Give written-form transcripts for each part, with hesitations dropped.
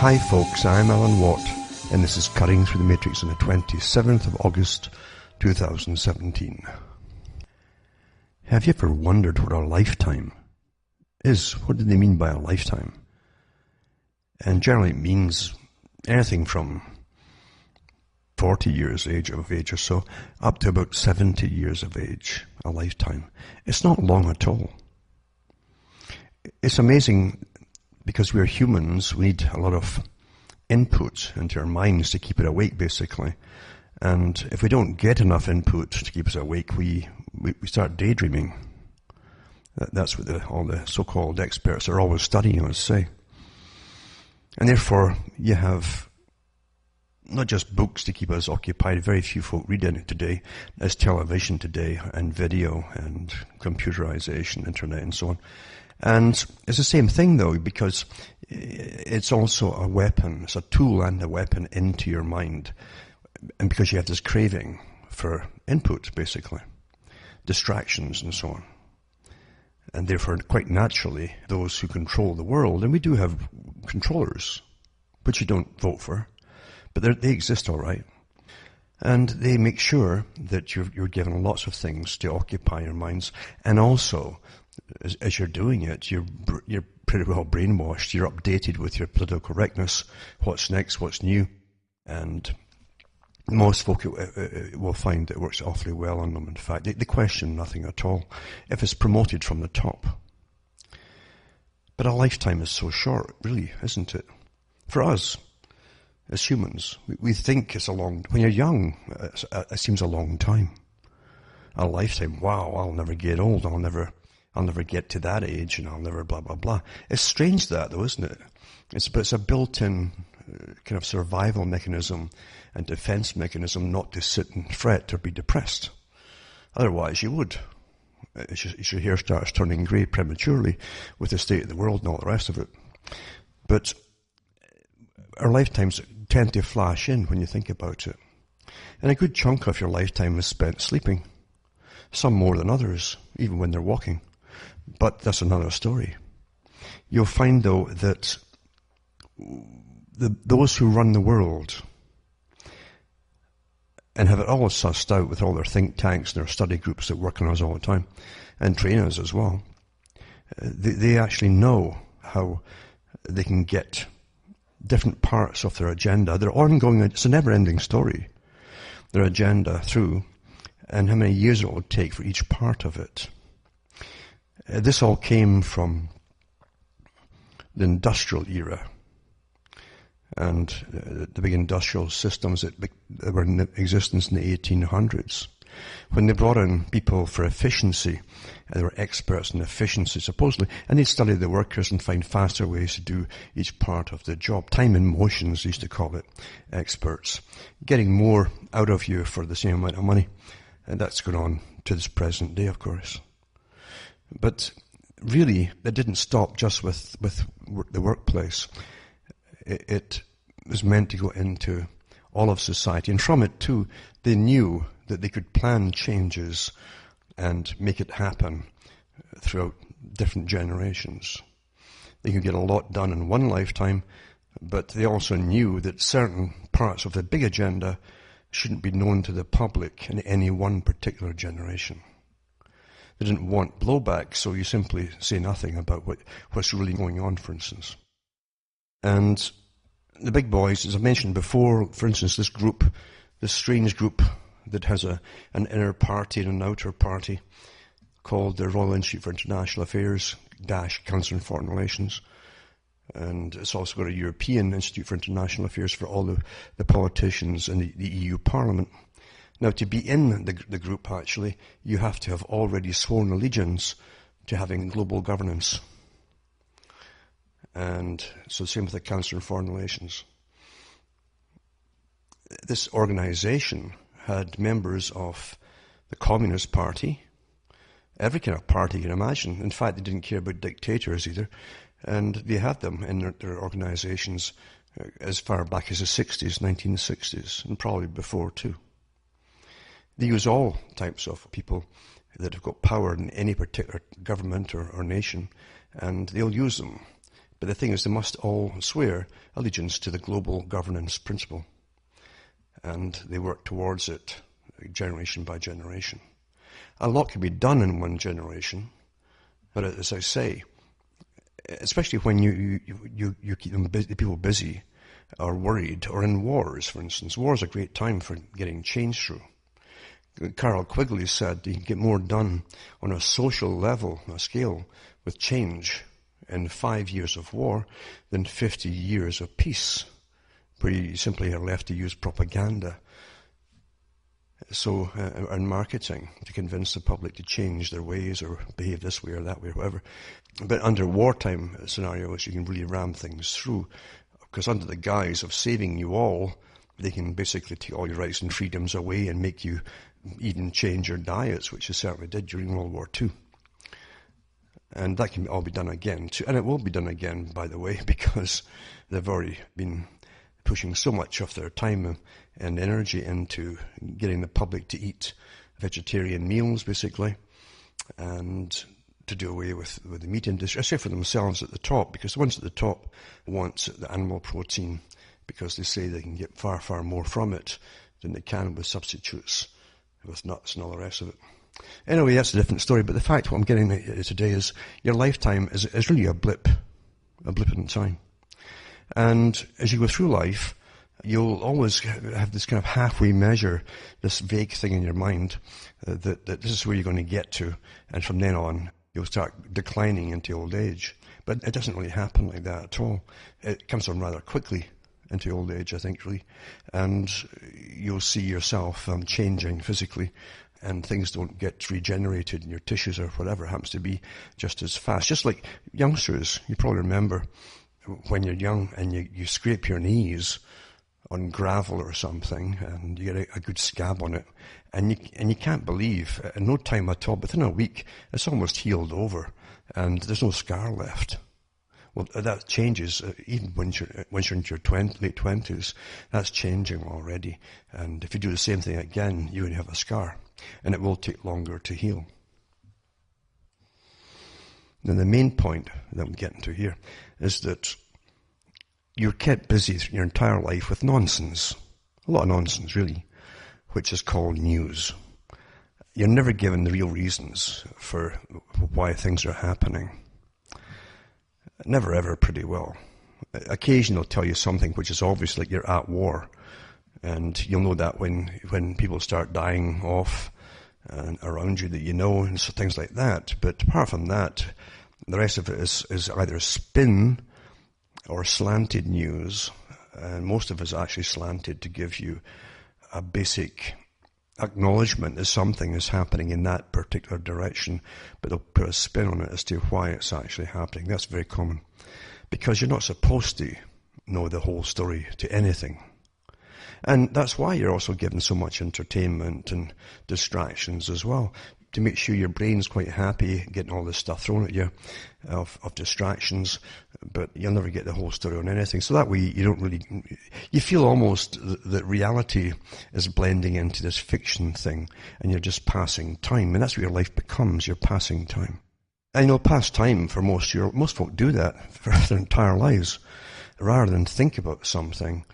Hi folks, I'm Alan Watt, and this is Cutting Through the Matrix on the 27th of August 2017. Have you ever wondered what a lifetime is? What do they mean by a lifetime? And generally it means anything from 40 years of age or so, up to about 70 years of age, a lifetime. It's not long at all. It's amazing because we're humans, we need a lot of input into our minds to keep it awake, basically. And if we don't get enough input to keep us awake, we start daydreaming. That's what all the so-called experts are always studying us say. And therefore, you have not just books to keep us occupied, very few folk read in it today. There's television today, and video, and computerization, internet, and so on. And it's the same thing, though, because it's also a weapon. It's a tool and a weapon into your mind. And because you have this craving for input, basically, distractions and so on. And therefore, quite naturally, those who control the world, and we do have controllers, which you don't vote for, but they exist all right. And they make sure that you're given lots of things to occupy your minds. And also, as you're doing it, you're pretty well brainwashed. You're updated with your political correctness, what's next, what's new. And most folk will find it works awfully well on them. In fact, they question nothing at all if it's promoted from the top. But a lifetime is so short, really, isn't it? For us, as humans, we think it's a long... When you're young, it seems a long time. A lifetime, wow, I'll never get old, I'll never get to that age, and I'll never blah, blah, blah. It's strange that, though, isn't it? It's a built-in kind of survival mechanism and defense mechanism not to sit and fret or be depressed. Otherwise, you would. Your hair starts turning grey prematurely with the state of the world and all the rest of it. But our lifetimes tend to flash in when you think about it. And a good chunk of your lifetime is spent sleeping. Some more than others, even when they're walking. But that's another story. You'll find, though, that those who run the world and have it all sussed out with all their think tanks and their study groups that work on us all the time and train us as well, they actually know how they can get different parts of their agenda, their ongoing, it's a never-ending story, their agenda through, and how many years it will take for each part of it. This all came from the industrial era and the big industrial systems that were in existence in the 1800s. When they brought in people for efficiency, they were experts in efficiency, supposedly, and they'd study the workers and find faster ways to do each part of the job. Time and motions, they used to call it, experts. Getting more out of you for the same amount of money. And that's gone on to this present day, of course. But really, that didn't stop just with the workplace. It was meant to go into all of society. And from it, too, they knew that they could plan changes and make it happen throughout different generations. They could get a lot done in one lifetime, but they also knew that certain parts of the big agenda shouldn't be known to the public in any one particular generation. They didn't want blowback, so you simply say nothing about what's really going on, for instance. And the big boys, as I mentioned before, for instance, this strange group that has an inner party and an outer party called the Royal Institute for International Affairs - Council on Foreign Relations. And it's also got a European Institute for International Affairs for all the politicians in the EU Parliament. Now, to be in the group, actually, you have to have already sworn allegiance to having global governance. And so same with the Council on Foreign Relations. This organization had members of the Communist Party, every kind of party you can imagine. In fact, they didn't care about dictators either. And they had them in their organizations as far back as the 60s, 1960s, and probably before too. They use all types of people that have got power in any particular government or nation, and they'll use them But the thing is, they must all swear allegiance to the global governance principle. And they work towards it generation by generation. A lot can be done in one generation, but as I say, especially when you keep them the people busy or worried, or in wars, for instance. War is a great time for getting change through. Carroll Quigley said you can get more done on a social level, a scale, with change in 5 years of war than 50 years of peace, where you simply are left to use propaganda and marketing to convince the public to change their ways or behave this way or that way or whatever. But under wartime scenarios, you can really ram things through, because under the guise of saving you all, they can basically take all your rights and freedoms away and make you even change your diets, which they certainly did during World War II. And that can all be done again too. And it will be done again, by the way, because they've already been pushing so much of their time and energy into getting the public to eat vegetarian meals, basically, and to do away with the meat industry, especially for themselves at the top, because the ones at the top want the animal protein, because they say they can get far, far more from it than they can with substitutes, with nuts and all the rest of it. Anyway, that's a different story, but the fact what I'm getting at today is your lifetime is really a blip in time. And as you go through life, you'll always have this kind of halfway measure, this vague thing in your mind that this is where you're going to get to, and from then on you'll start declining into old age. But it doesn't really happen like that at all. It comes on rather quickly into old age, I think, really. And you'll see yourself changing physically, and things don't get regenerated in your tissues or whatever it happens to be just as fast. Just like youngsters, you probably remember when you're young and you scrape your knees on gravel or something and you get a good scab on it, and you can't believe in no time at all, within a week, it's almost healed over and there's no scar left. Well, that changes even once you're into your late 20s. That's changing already. And if you do the same thing again, you're going to have a scar. And it will take longer to heal. Now, the main point that I'm getting to here is that you're kept busy your entire life with nonsense. A lot of nonsense, really, which is called news. You're never given the real reasons for why things are happening. Never ever pretty well. Occasionally they'll tell you something which is obvious, like you're at war, and you'll know that when people start dying off around you, that you know, and so things like that. But apart from that, the rest of it is either spin or slanted news, and most of it is actually slanted to give you a basic acknowledgement that something is happening in that particular direction, but they'll put a spin on it as to why it's actually happening. That's very common, because you're not supposed to know the whole story to anything. And that's why you're also given so much entertainment and distractions as well, to make sure your brain's quite happy getting all this stuff thrown at you of distractions, but you'll never get the whole story on anything. So that way you feel almost that reality is blending into this fiction thing, and you're just passing time. And that's what your life becomes, you're passing time. And pass time for most folk do that for their entire lives, rather than think about something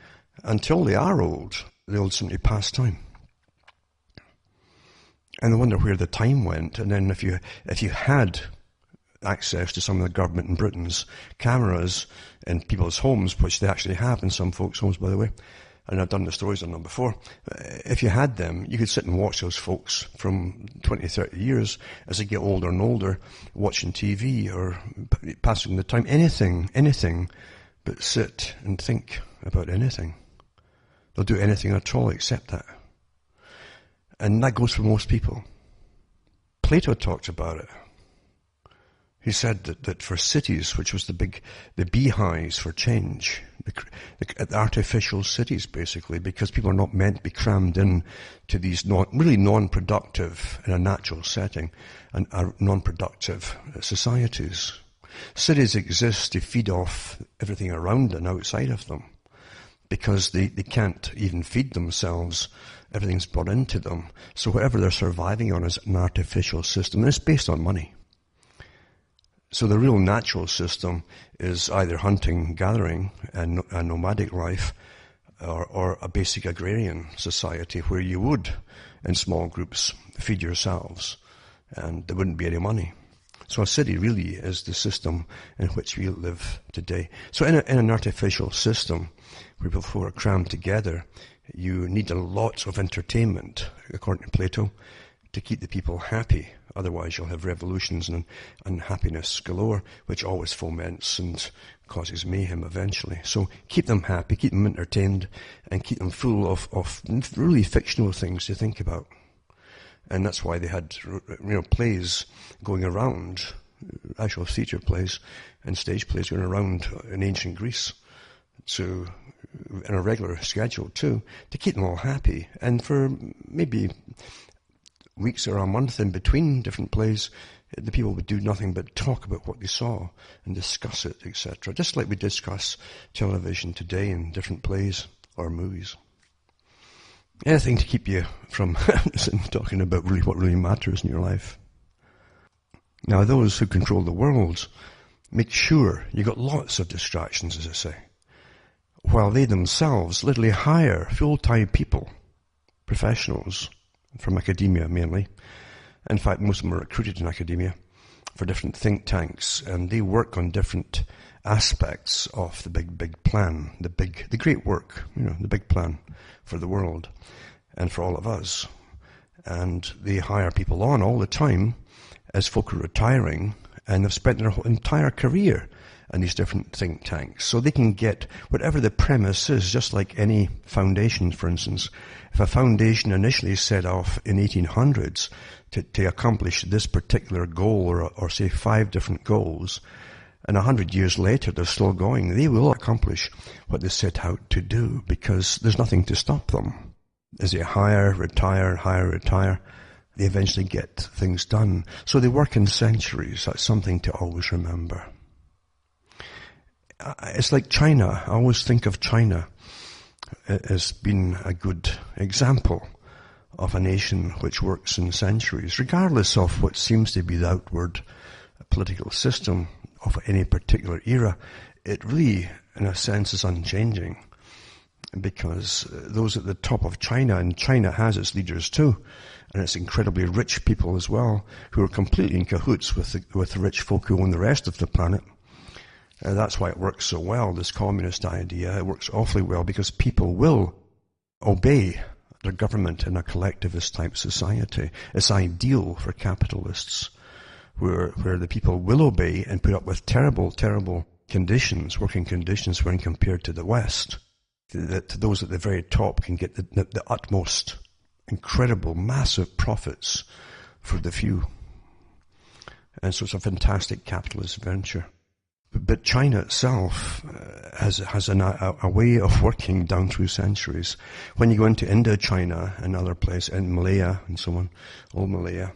until they are old. They'll simply pass time. And I wonder where the time went. And then if you had access to some of the government in Britain's cameras in people's homes, which they actually have in some folks' homes, by the way, and I've done the stories on them before, if you had them, you could sit and watch those folks from 20, 30 years as they get older and older, watching TV or passing the time, anything, but sit and think about anything. They'll do anything at all except that. And that goes for most people. Plato talked about it. He said that for cities, which was the beehives for change, the artificial cities basically, because people are not meant to be crammed in to these really non-productive, in a natural setting, and are non-productive societies. Cities exist to feed off everything around and outside of them, because they can't even feed themselves. Everything's brought into them. So whatever they're surviving on is an artificial system, and it's based on money. So the real natural system is either hunting, gathering, and a nomadic life, or a basic agrarian society where you would, in small groups, feed yourselves, and there wouldn't be any money. So a city really is the system in which we live today. So in an artificial system where people are crammed together, you need a lot of entertainment, according to Plato, to keep the people happy. Otherwise you'll have revolutions and unhappiness galore, which always foments and causes mayhem eventually. So keep them happy, keep them entertained, and keep them full of really fictional things to think about. And that's why they had, plays going around, actual theatre plays and stage plays going around in ancient Greece, in a regular schedule too, to keep them all happy. And for maybe weeks or a month in between different plays, the people would do nothing but talk about what they saw and discuss it, etc. Just like we discuss television today in different plays or movies. Anything to keep you from talking about what really matters in your life. Now, those who control the world make sure you got lots of distractions, as I say, while they themselves literally hire full-time people, professionals, from academia mainly. In fact, most of them are recruited in academia for different think tanks, and they work on different aspects of the big plan, the great work, the big plan for the world and for all of us. And they hire people on all the time as folk are retiring, and they've spent their whole entire career in these different think tanks. So they can get whatever the premise is, just like any foundation, for instance. If a foundation initially set off in 1800s to accomplish this particular goal, or say 5 different goals, and 100 years later they're still going, they will accomplish what they set out to do, because there's nothing to stop them. As they hire, retire, they eventually get things done. So they work in centuries. That's something to always remember. It's like China. I always think of China as being a good example of a nation which works in centuries, regardless of what seems to be the outward political system of any particular era. It really, in a sense, is unchanging, because those at the top of China, and China has its leaders too, and it's incredibly rich people as well, who are completely in cahoots with the rich folk who own the rest of the planet. That's why it works so well, this communist idea. It works awfully well because people will obey their government in a collectivist type society. It's ideal for capitalists, where the people will obey and put up with terrible conditions, working conditions, when compared to the West. That those at the very top can get the utmost incredible, massive profits for the few. And so it's a fantastic capitalist venture. But China itself has a way of working down through centuries. When you go into Indochina and other places, in Malaya and so on, old Malaya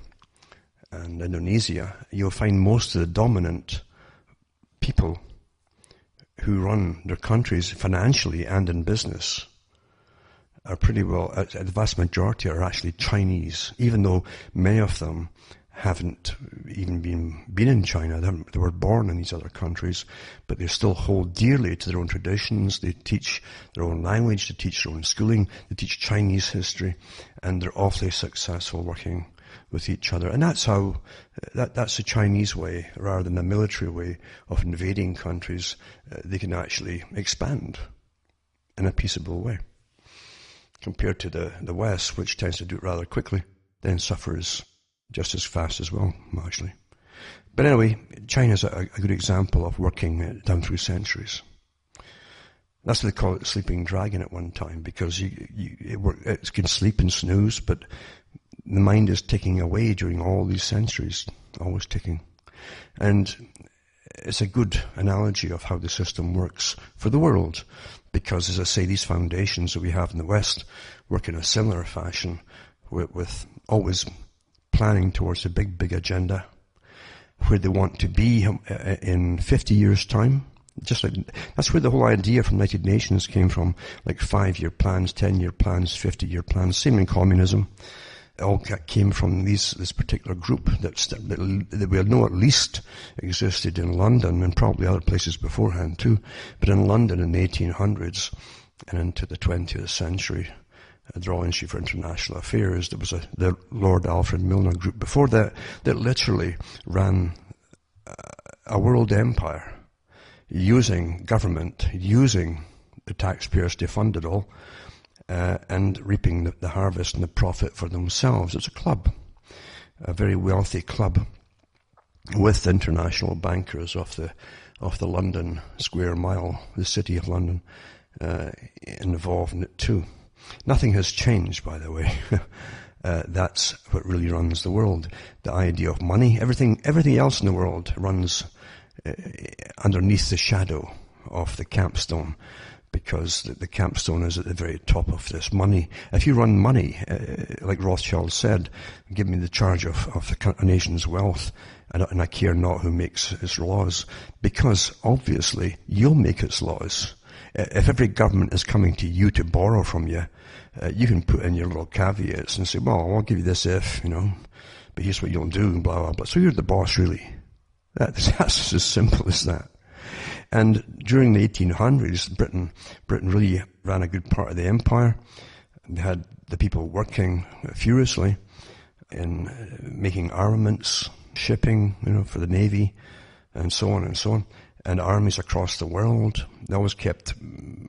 and Indonesia, you'll find most of the dominant people who run their countries financially and in business are pretty well, the vast majority are actually Chinese, even though many of them haven't even been in China. They were born in these other countries, but they still hold dearly to their own traditions. They teach their own language, they teach their own schooling, they teach Chinese history, and they're awfully successful working with each other. And that's the Chinese way, rather than the military way of invading countries. They can actually expand in a peaceable way, compared to the West, which tends to do it rather quickly, then suffers just as fast as well, actually. But anyway, China's a good example of working down through centuries. That's what they call it, sleeping dragon at one time, because it can sleep and snooze, but the mind is ticking away during all these centuries, always ticking. And it's a good analogy of how the system works for the world, because, as I say, these foundations that we have in the West work in a similar fashion, with always planning towards a big agenda, where they want to be in 50 years' time. Just like that's where the whole idea from United Nations came from, like 5-year plans, 10-year plans, 50-year plans. Same in communism. all came from this particular group that we know at least existed in London and probably other places beforehand too. But in London in the 1800s and into the 20th century, the Royal Institute for International Affairs, there was the Lord Alfred Milner group before that literally ran a world empire using government, using the taxpayers to fund it all, and reaping the harvest and the profit for themselves. It's a club, a very wealthy club, with international bankers of the London Square Mile, the City of London, involved in it too. Nothing has changed, by the way. That's what really runs the world. The idea of money, everything else in the world runs underneath the shadow of the capstone, because the capstone is at the very top of this money. If you run money, like Rothschild said, give me the charge of a nation's wealth, and I care not who makes its laws, because obviously you'll make its laws. If every government is coming to you to borrow from you, you can put in your little caveats and say, well, I'll give you this if, but here's what you'll do, blah, blah, blah. So you're the boss, really. That's as simple as that. And during the 1800s, Britain really ran a good part of the empire. They had the people working furiously in making armaments, shipping, for the Navy, and so on and so on, and armies across the world. They always kept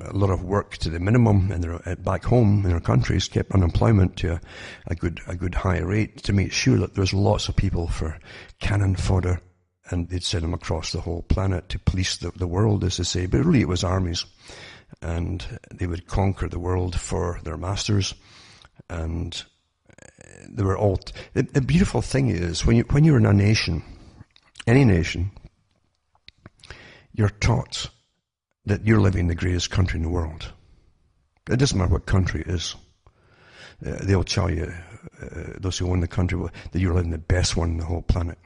a lot of work to the minimum, and back home in their countries kept unemployment to a good high rate to make sure that there's lots of people for cannon fodder. And they'd send them across the whole planet to police the world, as they say. But really it was armies. And they would conquer the world for their masters. And they were all... The beautiful thing is, when you're in a nation, any nation, you're taught that you're living in the greatest country in the world. It doesn't matter what country it is. They'll tell you, those who own the country, that you're living the best one in the whole planet.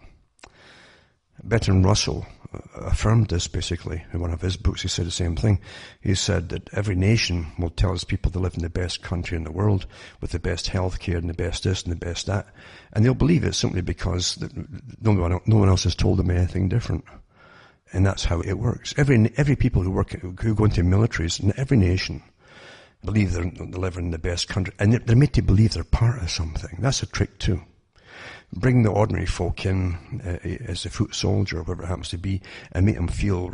Bertrand Russell affirmed this basically in one of his books. He said the same thing. He said that every nation will tell its people they live in the best country in the world with the best health care and the best this and the best that. And they'll believe it simply because no one else has told them anything different. And that's how it works. Every people who go into militaries in every nation believe they're living in the best country. And they're made to believe they're part of something. That's a trick too. Bring the ordinary folk in as a foot soldier, or whatever it happens to be, and make them feel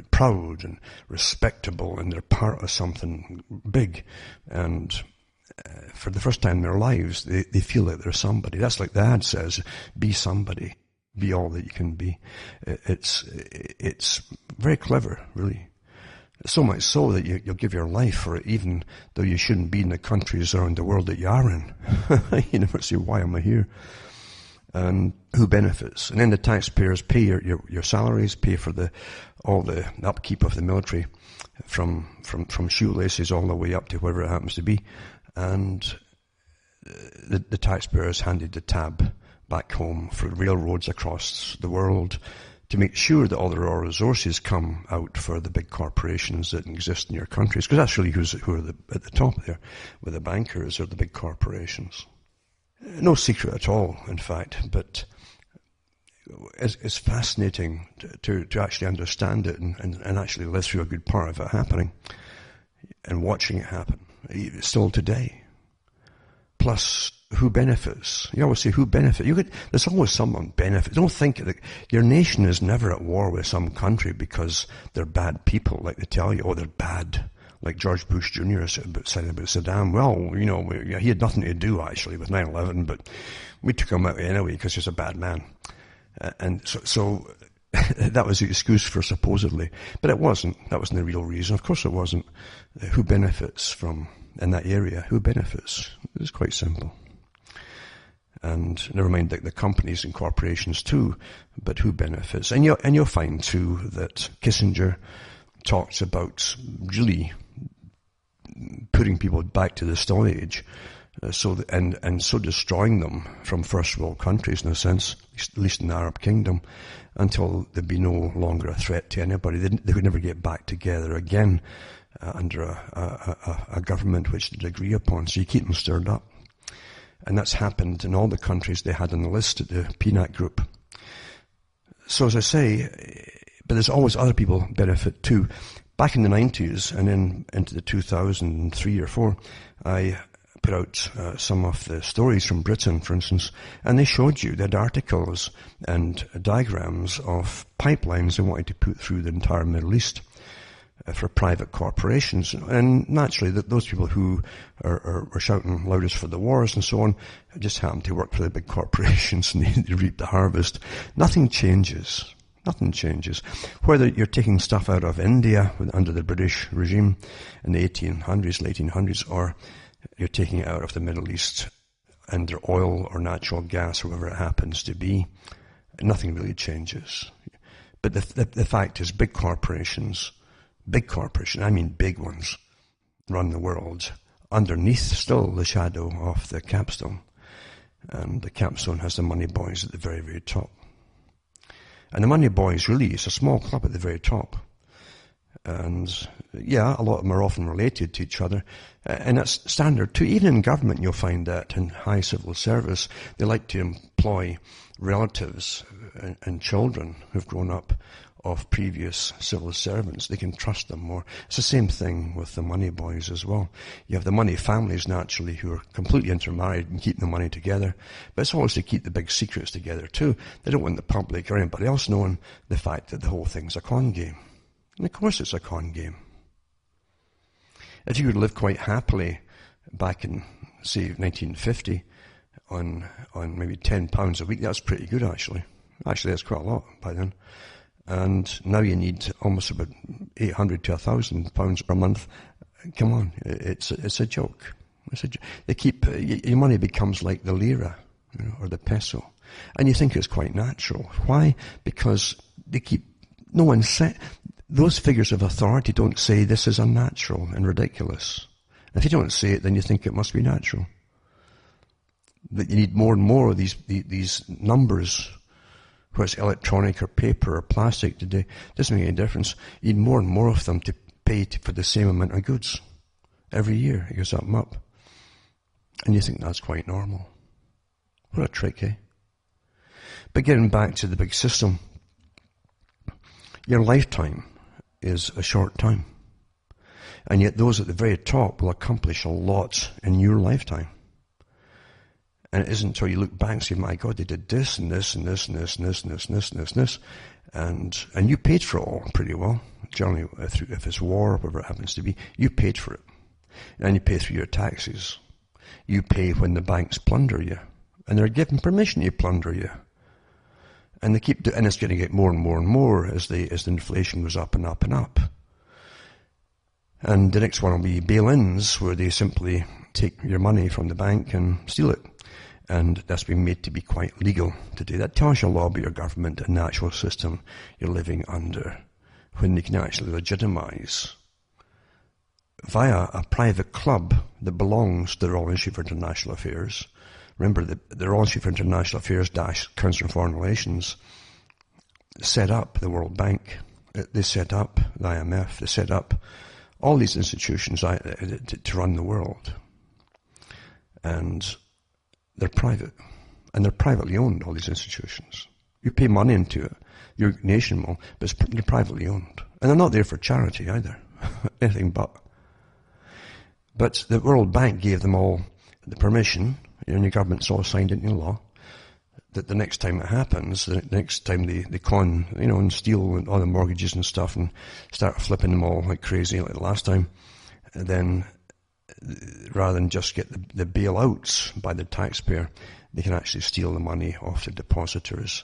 proud and respectable, and they're part of something big. And for the first time in their lives, they feel like they're somebody. That's like the ad says, be somebody, be all that you can be. It's very clever, really. So much so that you'll give your life for it, even though you shouldn't be in the countries around the world that you are in. You never say, why am I here? And who benefits? And then the taxpayers pay your salaries, pay for all the upkeep of the military, from shoelaces all the way up to wherever it happens to be. And the taxpayers handed the tab back home for railroads across the world, to make sure that all the raw resources come out for the big corporations that exist in your countries. Because that's really who are at the top there, with the bankers, are the big corporations. No secret at all, in fact, but it's fascinating to actually understand it and actually live through a good part of it happening and watching it happen, still today. Plus, who benefits? You always say, who benefits? There's always someone benefits. Don't think that your nation is never at war with some country because they're bad people, like they tell you, they're bad. Like George Bush Jr. said about Saddam. Well, he had nothing to do, actually, with 9/11, but we took him out anyway because he's a bad man. And so that was the excuse for supposedly. But it wasn't. That wasn't the real reason. Of course it wasn't. Who benefits from, in that area? Who benefits? It's quite simple. And never mind the companies and corporations too, but who benefits? And you'll find too that Kissinger talks about really putting people back to the Stone Age, so destroying them from first world countries in a sense, at least in the Arab Kingdom, until they'd be no longer a threat to anybody. They could never get back together again under a government which they'd agree upon. So you keep them stirred up. And that's happened in all the countries they had on the list at the PNAC group. So as I say, but there's always other people benefit too. Back in the 90s and then into the 2003 or 4, I put out some of the stories from Britain, for instance, and they showed you, they had articles and diagrams of pipelines they wanted to put through the entire Middle East for private corporations. And naturally, those people who are shouting loudest for the wars and so on just happen to work for the big corporations and they reap the harvest. Nothing changes. Nothing changes. Whether you're taking stuff out of India under the British regime in the 1800s, late 1800s, or you're taking it out of the Middle East under oil or natural gas, or whatever it happens to be, nothing really changes. But the fact is, big corporations, I mean big ones, run the world underneath still the shadow of the capstone. And the capstone has the money boys at the very, very top. And the money boys really is a small club at the very top. And yeah, a lot of them are often related to each other. And that's standard too. Even in government, you'll find that in high civil service, they like to employ relatives and children who've grown up of previous civil servants. They can trust them more. It's the same thing with the money boys as well. You have the money families, naturally, who are completely intermarried and keep the money together. But it's always to keep the big secrets together too. They don't want the public or anybody else knowing the fact that the whole thing's a con game. And of course it's a con game. If you could live quite happily back in, say, 1950 on maybe £10 a week, that's pretty good actually. Actually, that's quite a lot by then. And now you need almost about £800 to £1,000 per month. Come on, it's a joke. They keep your money becomes like the lira, or the peso, and you think it's quite natural. Why? Because they keep no one said those figures of authority don't say this is unnatural and ridiculous. If you don't say it, then you think it must be natural. That you need more and more of these numbers. Whether it's electronic or paper or plastic today, doesn't make any difference. You need more and more of them to pay for the same amount of goods. Every year it goes up and up. And you think that's quite normal. What a trick, eh? But getting back to the big system, your lifetime is a short time. And yet those at the very top will accomplish a lot in your lifetime. And it isn't until you look back and say, my God, they did this and this and this and this and this and this and this and this and this. And you paid for it all pretty well. Generally, if it's war or whatever it happens to be, you paid for it. And you pay through your taxes. You pay when the banks plunder you. And they're given permission to plunder you. And they keep and it's going to get more and more and more as the inflation goes up and up and up. And the next one will be bail-ins, where they simply take your money from the bank and steal it. And that's been made to be quite legal today. That tells you a lot about your government and the actual system you're living under, when they can actually legitimize via a private club that belongs to the Royal Institute for International Affairs. Remember, the Royal Institute for International Affairs - Council on Foreign Relations set up the World Bank. They set up the IMF. They set up all these institutions to run the world. And they're private. And they're privately owned, all these institutions. You pay money into it. Your nation will, but they're privately owned. And they're not there for charity either. Anything but. But the World Bank gave them all the permission, and your government's all signed into law, that the next time it happens, the next time they con, and steal all the mortgages and stuff and start flipping them all like crazy like the last time, then rather than just get the bailouts by the taxpayer, they can actually steal the money off the depositors,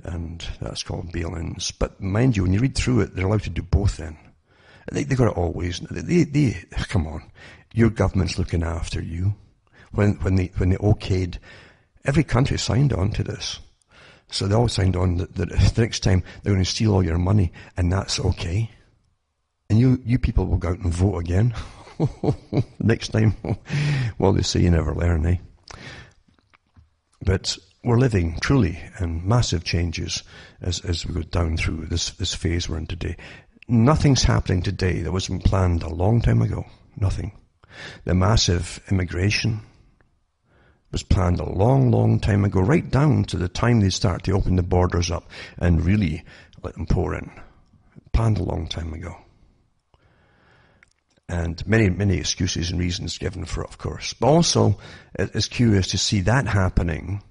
and that's called bail-ins. But mind you, when you read through it, they're allowed to do both then. They got it always. They come on. Your government's looking after you. When they okayed, every country signed on to this. So they all signed on that the next time they're going to steal all your money, and that's okay. And you people will go out and vote again. Next time, well, they say you never learn, eh? But we're living truly in massive changes as we go down through this phase we're in today. Nothing's happening today that wasn't planned a long time ago. Nothing. The massive immigration, was planned a long, long time ago, right down to the time they start to open the borders up and really let them pour in. Planned a long time ago. And many, many excuses and reasons given for it, of course. But also, it's curious to see that happening,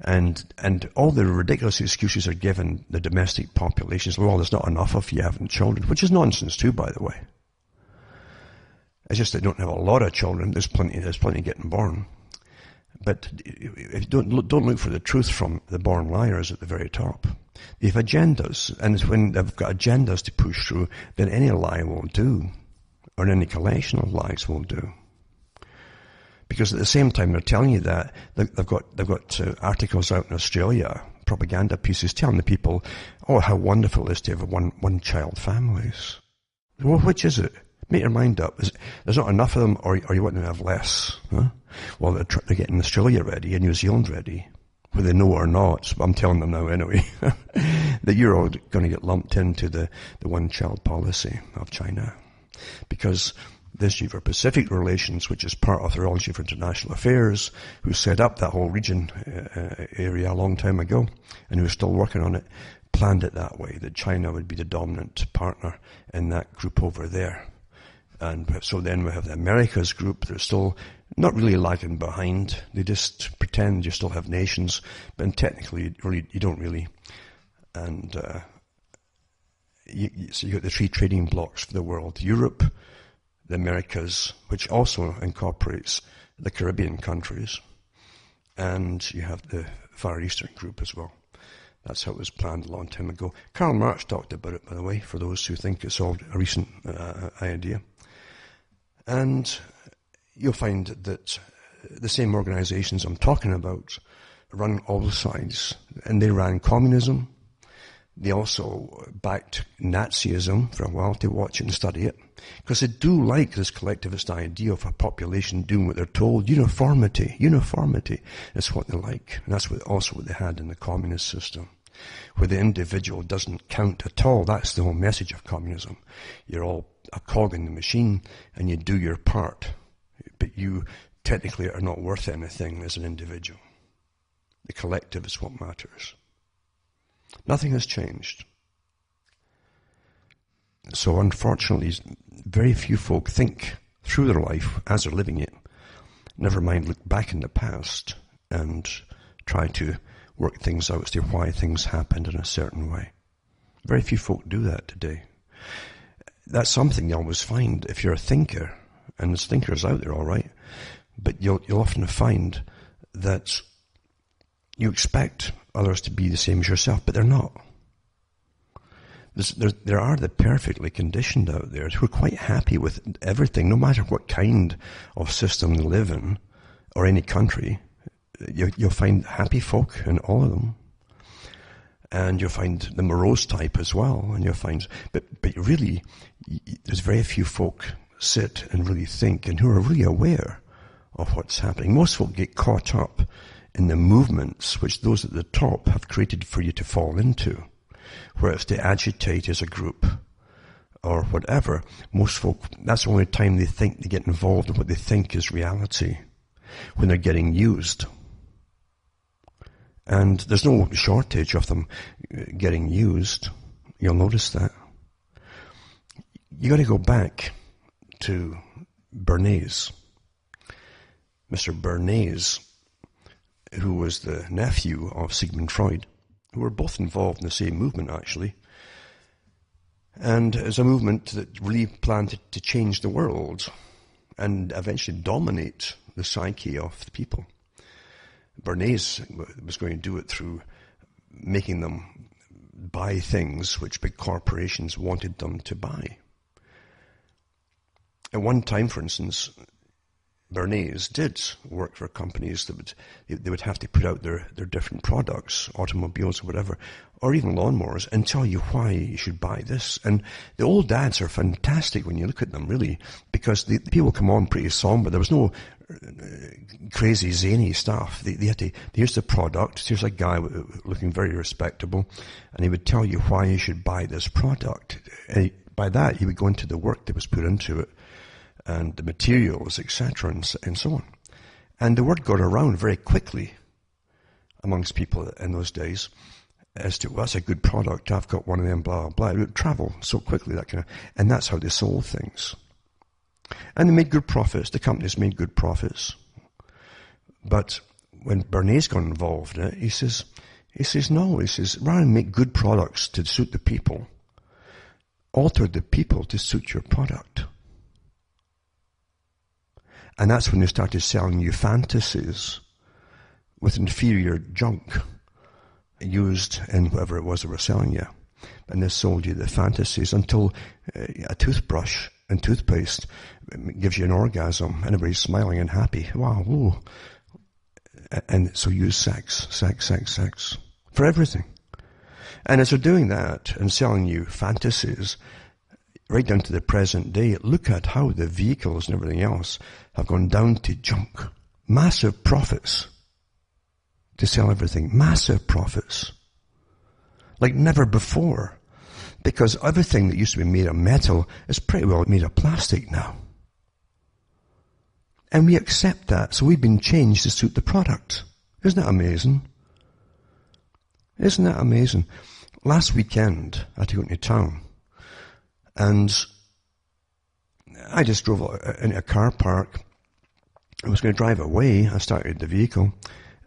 and all the ridiculous excuses are given the domestic populations. Well, there's not enough of you having children, which is nonsense too, by the way. It's just they don't have a lot of children. There's plenty getting born. But don't look for the truth from the born liars at the very top. They have agendas, and it's when they've got agendas to push through, then any lie won't do, or any collection of lies won't do. Because at the same time they're telling you that, they've got articles out in Australia, propaganda pieces telling the people, oh, how wonderful it is to have one-child families. Well, which is it? Make your mind up. There's not enough of them, or you want them to have less? Huh? Well, they're getting Australia ready and New Zealand ready, whether they know or not. But I'm telling them now anyway, that you're all going to get lumped into the one-child policy of China. Because the Institute for Pacific Relations, which is part of the Royal Institute for International Affairs, who set up that whole region area a long time ago, and who is still working on it, planned it that way, that China would be the dominant partner in that group over there. And so then we have the Americas group. They're still not really lagging behind. They just pretend you still have nations, but technically, you don't really. And so you got the three trading blocks for the world: Europe, the Americas, which also incorporates the Caribbean countries, and you have the Far Eastern group as well. That's how it was planned a long time ago. Karl Marx talked about it, by the way, for those who think it's all a recent idea. And you'll find that the same organizations I'm talking about run all sides. And they ran communism. They also backed Nazism for a while to watch it and study it. Because they do like this collectivist idea of a population doing what they're told. Uniformity is what they like. And that's also what they had in the communist system, where the individual doesn't count at all. That's the whole message of communism. You're all a cog in the machine, and you do your part. But you technically are not worth anything as an individual. The collective is what matters. Nothing has changed. So unfortunately, very few folk think through their life as they're living it. Never mind look back in the past and try to work things out as to why things happened in a certain way. Very few folk do that today. That's something you always find if you're a thinker, and there's thinkers out there, all right, but you'll often find that you expect others to be the same as yourself, but they're not. There are the perfectly conditioned out there who are quite happy with everything, no matter what kind of system they live in, or any country. You'll find happy folk in all of them. And you'll find the morose type as well. And you'll find, but really, there's very few folk sit and really think and who are really aware of what's happening. Most folk get caught up in the movements which those at the top have created for you to fall into, where it's to agitate as a group or whatever. Most folk, that's the only time they think they get involved in what they think is reality, when they're getting used. And there's no shortage of them getting used. You'll notice that. You got to go back to Bernays. Mr. Bernays, who was the nephew of Sigmund Freud, who were both involved in the same movement, actually. And it's a movement that really planned to change the world and eventually dominate the psyche of the people. Bernays was going to do it through making them buy things which big corporations wanted them to buy. At one time, for instance, Bernays did work for companies that they would have to put out their different products, automobiles or whatever, or even lawnmowers, and tell you why you should buy this. And the old ads are fantastic when you look at them, really, because the people come on pretty somber. There was no crazy zany stuff. They had to, here's the product, here's a guy looking very respectable, and he would tell you why you should buy this product. And by that, he would go into the work that was put into it, and the materials, etc., and so on. And the word got around very quickly amongst people in those days as to, well, that's a good product, I've got one of them, blah, blah, blah. It would travel so quickly, and that's how they sold things. And they made good profits, the companies made good profits. But when Bernays got involved in it, he says, no, rather than make good products to suit the people, alter the people to suit your product. And that's when they started selling you fantasies with inferior junk used in whatever it was they were selling you. And they sold you the fantasies until a toothbrush and toothpaste gives you an orgasm. Everybody's smiling and happy. Wow, ooh. And so use sex for everything. And as they're doing that and selling you fantasies, right down to the present day, look at how the vehicles and everything else have gone down to junk. Massive profits to sell everything. Massive profits. Like never before. Because everything that used to be made of metal is pretty well made of plastic now. And we accept that, so we've been changed to suit the product. Isn't that amazing? Isn't that amazing? Last weekend, I had to go into town, and I just drove into a car park. I was going to drive away. I started the vehicle,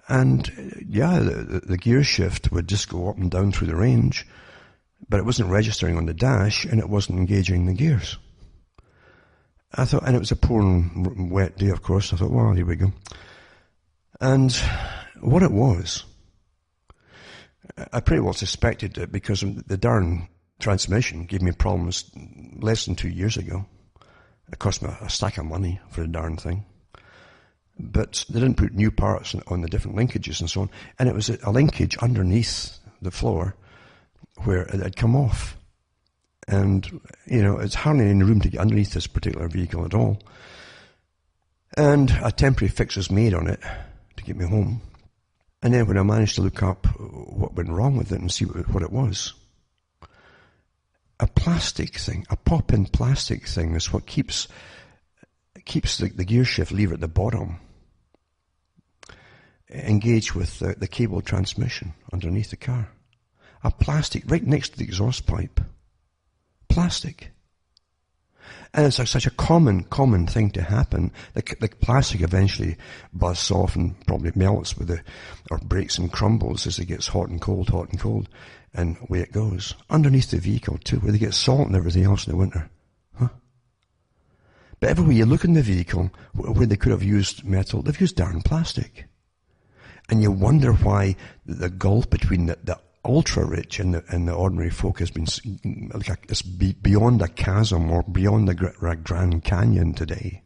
and yeah, the gear shift would just go up and down through the range, but it wasn't registering on the dash, and it wasn't engaging the gears. I thought, and it was a pouring wet day, of course. I thought, well, here we go. And what it was, I pretty well suspected it because the darn transmission gave me problems less than 2 years ago. It cost me a stack of money for the darn thing. But they didn't put new parts on the different linkages and so on. And it was a linkage underneath the floor where it had come off. And, you know, it's hardly any room to get underneath this particular vehicle at all. And a temporary fix was made on it to get me home. And then when I managed to look up what went wrong with it and see what it was, a plastic thing, a pop-in plastic thing is what keeps the gear shift lever at the bottom engaged with the cable transmission underneath the car. A plastic right next to the exhaust pipe. Plastic. And it's such a common thing to happen. The plastic eventually busts off and probably melts or breaks and crumbles as it gets hot and cold, and away it goes. Underneath the vehicle too, where they get salt and everything else in the winter. Huh? But everywhere you look in the vehicle, where they could have used metal, they've used darn plastic. And you wonder why the gulf between the ultra-rich and the ordinary folk has been it's beyond a chasm or beyond the Grand Canyon today.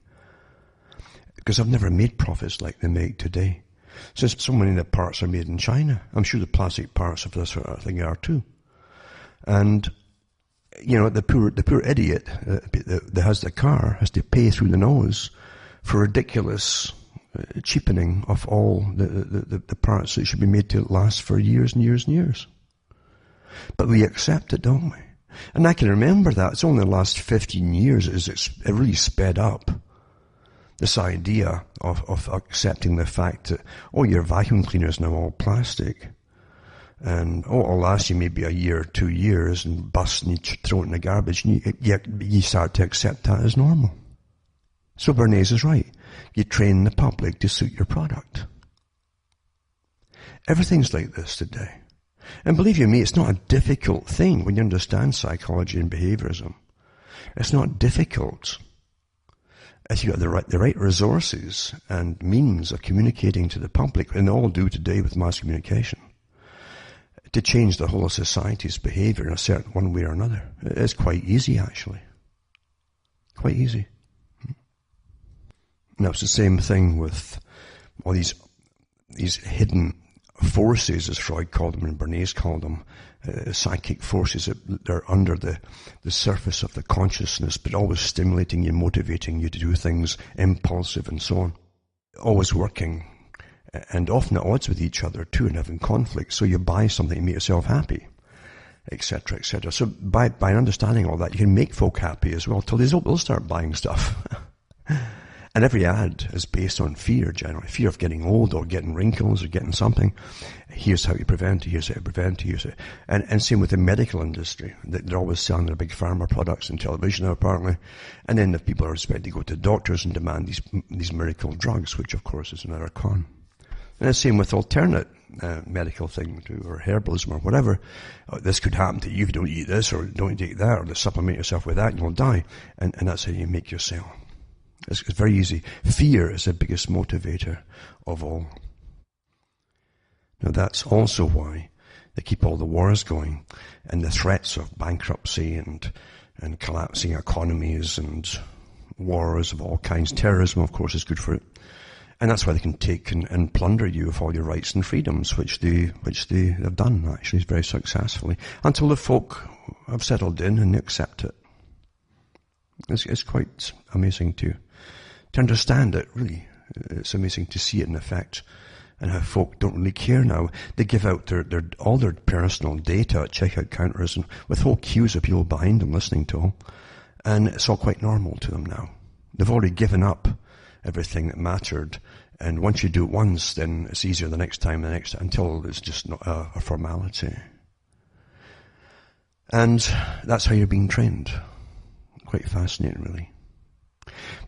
Because I've never made profits like they make today. Since so many of the parts are made in China. I'm sure the plastic parts of this sort of thing are too. And, you know, the poor idiot that has the car has to pay through the nose for ridiculous cheapening of all the parts that should be made to last for years and years and years. But we accept it, don't we? And I can remember that. It's only the last 15 years it really sped up. This idea of accepting the fact that, oh, your vacuum cleaner is now all plastic. And, oh, it'll last you maybe a year or 2 years and bust and you throw it in the garbage. And you start to accept that as normal. So Bernays is right. You train the public to suit your product. Everything's like this today. And believe you me, it's not a difficult thing when you understand psychology and behaviorism. It's not difficult if you've got the right resources and means of communicating to the public, and they all do today with mass communication, to change the whole of society's behavior in a certain one way or another. It's quite easy, actually. Quite easy. Now, it's the same thing with all these hidden forces, as Freud called them and Bernays called them, psychic forces that are under the surface of the consciousness, but always stimulating you, motivating you to do things, impulsive and so on. Always working, and often at odds with each other too, and having conflict. So you buy something to make yourself happy, etc., etc. So by understanding all that, you can make folk happy as well, till they'll start buying stuff. And every ad is based on fear, generally. Fear of getting old or getting wrinkles or getting something. Here's how you prevent it, here's how you prevent it, here's it. And same with the medical industry. They're always selling their big pharma products on television now, apparently. And then if people are expected to go to doctors and demand these miracle drugs, which of course is another con. And the same with alternate medical thing or herbalism or whatever. This could happen to you if you don't eat this or don't take that or supplement yourself with that and you'll die. And that's how you make your sale. It's very easy. Fear is the biggest motivator of all. Now that's also why they keep all the wars going and the threats of bankruptcy and collapsing economies and wars of all kinds. Terrorism, of course, is good for it. And that's why they can take and plunder you of all your rights and freedoms, which they have done, actually, very successfully, until the folk have settled in and accept it. It's quite amazing to understand it, really. It's amazing to see it in effect and how folk don't really care now. They give out all their personal data at checkout counters and with whole queues of people behind them listening to them. And it's all quite normal to them now. They've already given up everything that mattered. And once you do it once, then it's easier the next time, until it's just not a formality. And that's how you're being trained. Quite fascinating, really.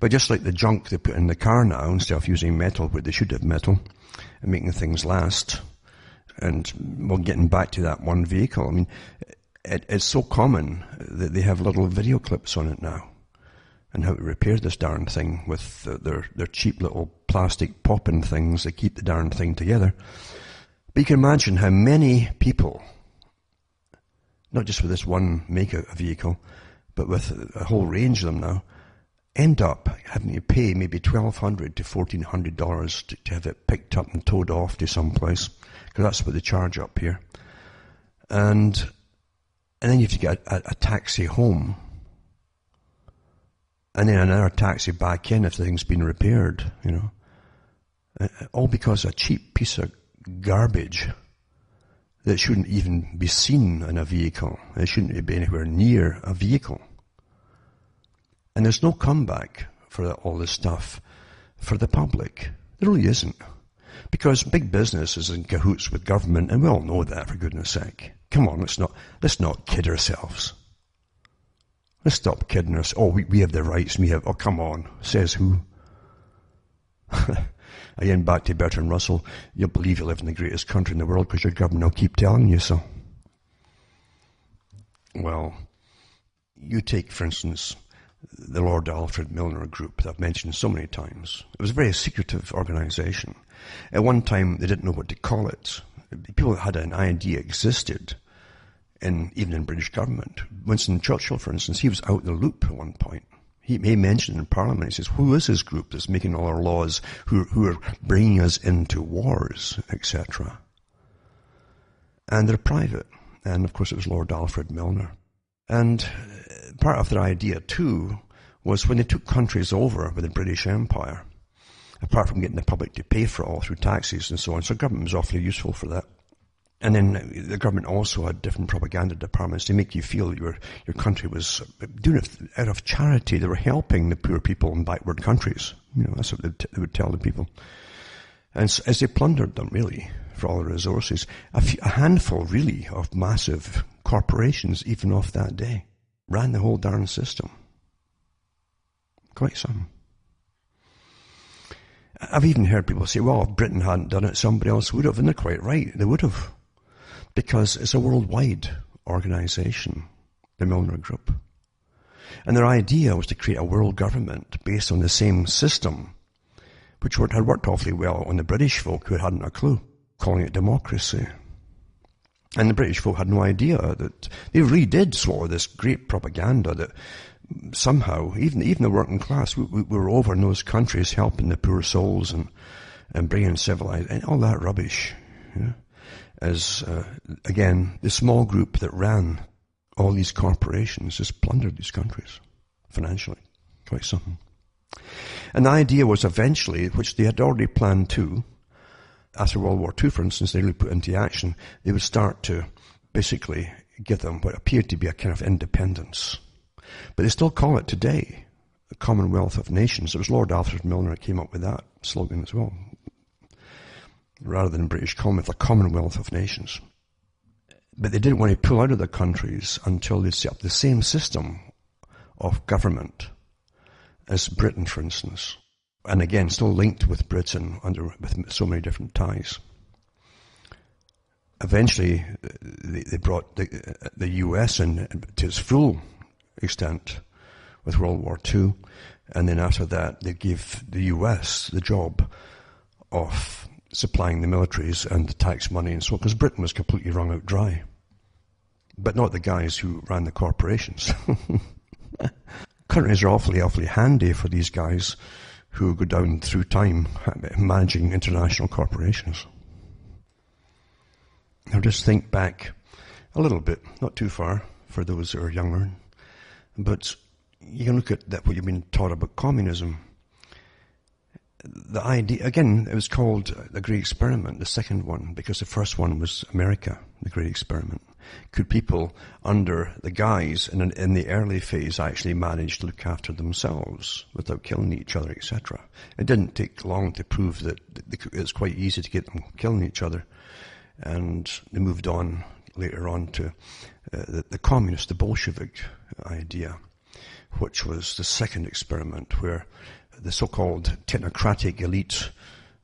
But just like the junk they put in the car now, instead of using metal where they should have metal, and making things last, and well, getting back to that one vehicle, I mean, it's so common that they have little video clips on it now, and how to repair this darn thing with their cheap little plastic popping things that keep the darn thing together. But you can imagine how many people, not just with this one make of vehicle, but with a whole range of them now, end up having to pay maybe $1,200 to $1,400 to have it picked up and towed off to some place, because that's what they charge up here. And then you have to get a taxi home, and then another taxi back in if the thing's been repaired, you know. All because a cheap piece of garbage that shouldn't even be seen in a vehicle. It shouldn't be anywhere near a vehicle. And there's no comeback for all this stuff for the public. There really isn't. Because big business is in cahoots with government, and we all know that, for goodness sake. Come on, let's not kid ourselves. Let's stop kidding us. Oh, we have the rights, oh, come on. Says who? Again, back to Bertrand Russell, you'll believe you live in the greatest country in the world because your government will keep telling you so. Well, you take, for instance, the Lord Alfred Milner Group that I've mentioned so many times. It was a very secretive organization. At one time, they didn't know what to call it. People had an idea existed, even in British government. Winston Churchill, for instance, he was out the loop at one point. He mentioned in Parliament, he says, who is this group that's making all our laws, who are bringing us into wars, etc.? And they're private. And of course it was Lord Alfred Milner. And part of their idea too was when they took countries over with the British Empire, apart from getting the public to pay for it all through taxes and so on, so government was awfully useful for that. And then the government also had different propaganda departments to make you feel your country was doing it out of charity. They were helping the poor people in backward countries. You know, that's what they would tell the people. And so, as they plundered them, really, for all the resources, a handful, really, of massive corporations, even off that day, ran the whole darn system. Quite some. I've even heard people say, well, if Britain hadn't done it, somebody else would have. And they're quite right. They would have. Because it's a worldwide organization, the Milner Group. And their idea was to create a world government based on the same system, which had worked awfully well on the British folk who hadn't a clue, calling it democracy. And the British folk had no idea that they really did swallow this great propaganda that somehow, even the working class, we were over in those countries helping the poor souls and bringing civilized, and all that rubbish. You know, as, again, the small group that ran all these corporations just plundered these countries financially. Quite something. And the idea was eventually, which they had already planned too, after World War II, for instance, they really put into action, they would start to basically give them what appeared to be a kind of independence. But they still call it today Commonwealth of Nations. It was Lord Alfred Milner who came up with that slogan as well. Rather than British Commonwealth, a Commonwealth of Nations. But they didn't want to pull out of the countries until they set up the same system of government as Britain, for instance. And again, still linked with Britain with so many different ties. Eventually, they brought the US in to its full extent with World War II. And then after that, they gave the US the job of supplying the militaries and the tax money and so on, because Britain was completely wrung out dry. But not the guys who ran the corporations. Countries are awfully handy for these guys who go down through time managing international corporations. Now just think back a little bit, not too far for those who are younger, but you can look at that, what you've been taught about communism. The idea, again, it was called the Great Experiment, the second one, because the first one was America, the Great Experiment. Could people under the guise in the early phase actually manage to look after themselves without killing each other, etc.? It didn't take long to prove that it's quite easy to get them killing each other. And they moved on later on to the communist, the Bolshevik idea, which was the second experiment, where the so-called technocratic elite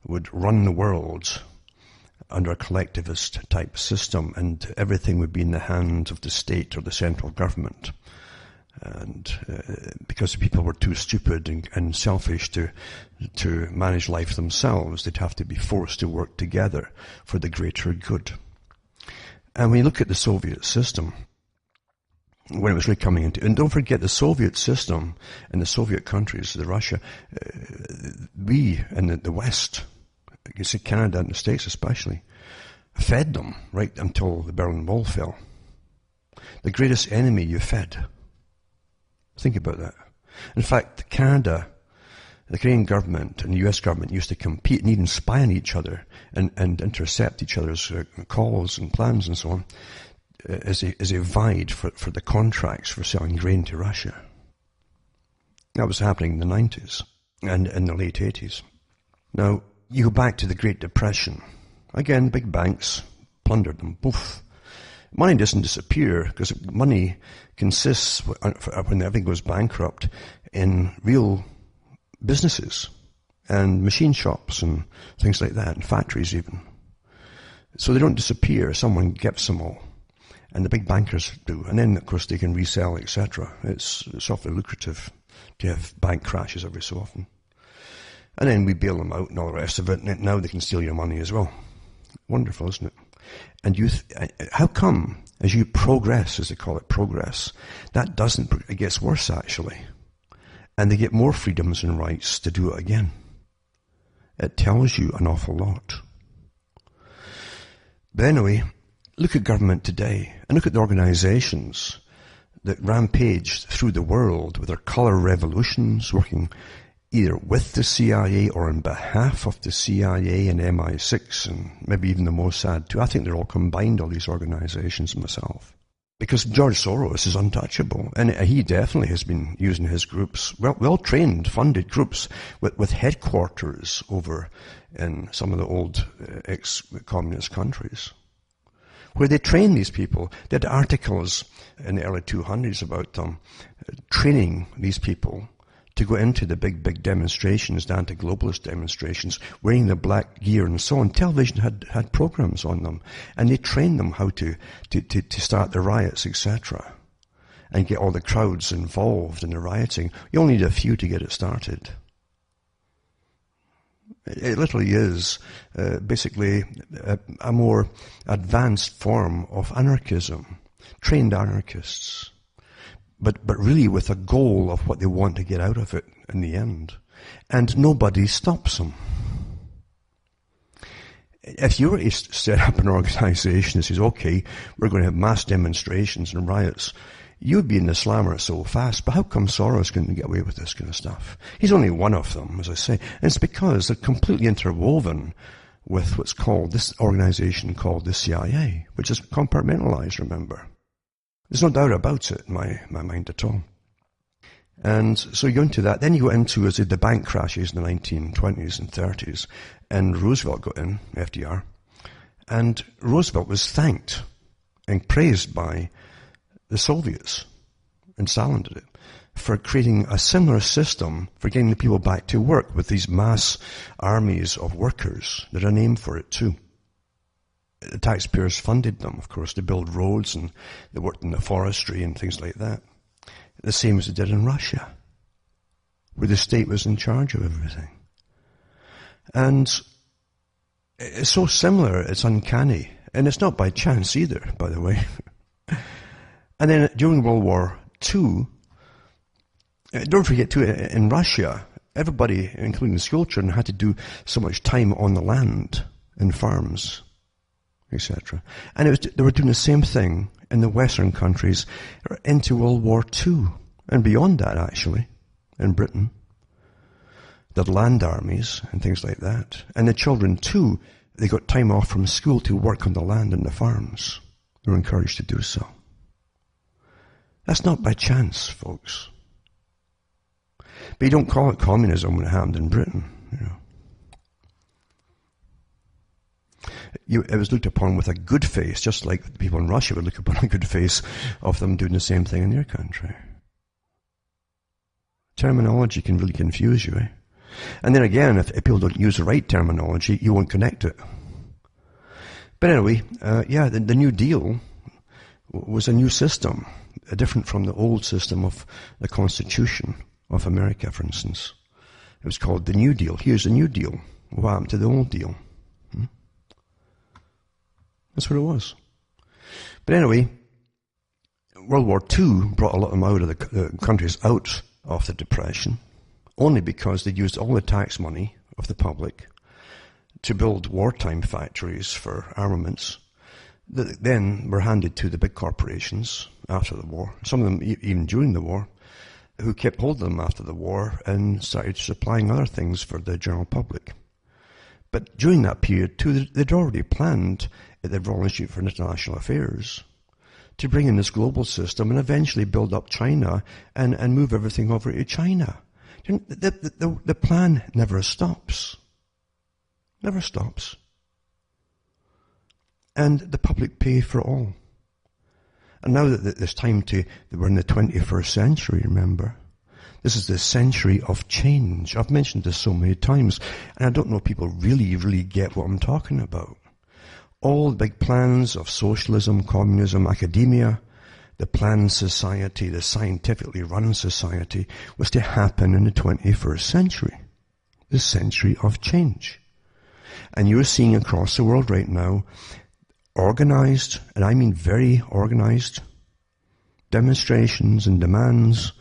would run the world under a collectivist type system, and everything would be in the hands of the state or the central government. And because people were too stupid and selfish to manage life themselves, they'd have to be forced to work together for the greater good. And when you look at the Soviet system, when it was really coming into, and don't forget the Soviet system and the Soviet countries, the Russia, we in the West, you see Canada and the States especially, fed them right until the Berlin Wall fell. The greatest enemy you fed. Think about that. In fact, Canada, the Canadian government and the US government used to compete and even spy on each other and intercept each other's calls and plans and so on, as they vied for the contracts for selling grain to Russia. That was happening in the 90s and in the late 80s. Now, you go back to the Great Depression. Again, big banks plundered them. Poof. Money doesn't disappear, because money consists, when everything goes bankrupt, in real businesses and machine shops and things like that, and factories even. So they don't disappear. Someone gets them all. And the big bankers do. And then, of course, they can resell, etc. It's awfully lucrative to have bank crashes every so often. And then we bail them out and all the rest of it, and now they can steal your money as well. Wonderful, isn't it? And how come, as you progress, as they call it, progress, that doesn't, it gets worse actually. And they get more freedoms and rights to do it again. It tells you an awful lot. But anyway, look at government today, and look at the organizations that rampage through the world with their color revolutions, working either with the CIA or on behalf of the CIA and MI6 and maybe even the Mossad too. I think they're all combined, all these organizations, myself. Because George Soros is untouchable, and he definitely has been using his groups, well-trained, funded groups with headquarters over in some of the old ex-communist countries, where they train these people. They had articles in the early 200s about them training these people to go into the big demonstrations, the anti-globalist demonstrations, wearing the black gear and so on. Television had programs on them, and they trained them how to start the riots, etc., and get all the crowds involved in the rioting. You only need a few to get it started. It literally is basically a more advanced form of anarchism, trained anarchists. But really with a goal of what they want to get out of it in the end. And nobody stops them. If you were to set up an organization that says, okay, we're going to have mass demonstrations and riots, you'd be in the slammer so fast. But how come Soros can get away with this kind of stuff? He's only one of them, as I say. And it's because they're completely interwoven with what's called, this organization called the CIA, which is compartmentalized, remember. There's no doubt about it in my mind at all. And so you go into that. Then you go into, as the bank crashes in the 1920s and 30s, and Roosevelt got in, FDR. And Roosevelt was thanked and praised by the Soviets, and Stalin did it, for creating a similar system for getting the people back to work with these mass armies of workers. There's a name for it too. The taxpayers funded them, of course, to build roads, and they worked in the forestry and things like that. The same as they did in Russia, where the state was in charge of everything. And it's so similar, it's uncanny. And it's not by chance either, by the way. And then during World War II, don't forget too, in Russia, everybody, including the school children, had to do so much time on the land, in farms, etc. And they were doing the same thing in the Western countries into World War II, and beyond that actually, in Britain. The land armies and things like that. And the children too, they got time off from school to work on the land and the farms. They were encouraged to do so. That's not by chance, folks. But you don't call it communism when it happened in Britain, It was looked upon with a good face, just like the people in Russia would look upon a good face of them doing the same thing in their country. Terminology can really confuse you, And then again, if people don't use the right terminology, you won't connect it. But anyway, the New Deal was a new system, different from the old system of the Constitution of America, for instance. It was called the New Deal. Here's the New Deal. What happened to the old deal? That's what it was. But anyway, World War II brought a lot of them out of the countries out of the Depression, only because they used all the tax money of the public to build wartime factories for armaments that then were handed to the big corporations after the war, some of them even during the war, who kept hold of them after the war and started supplying other things for the general public. But during that period, too, they'd already planned at the Royal Institute for International Affairs to bring in this global system and eventually build up China and move everything over to China. The plan never stops. Never stops. And the public pay for all. And now that it's time we're in the 21st century, remember? This is the century of change. I've mentioned this so many times, and I don't know if people really, really get what I'm talking about. All the big plans of socialism, communism, academia, the planned society, the scientifically run society, was to happen in the 21st century. The century of change. And you're seeing across the world right now, organized, and I mean very organized, demonstrations and demands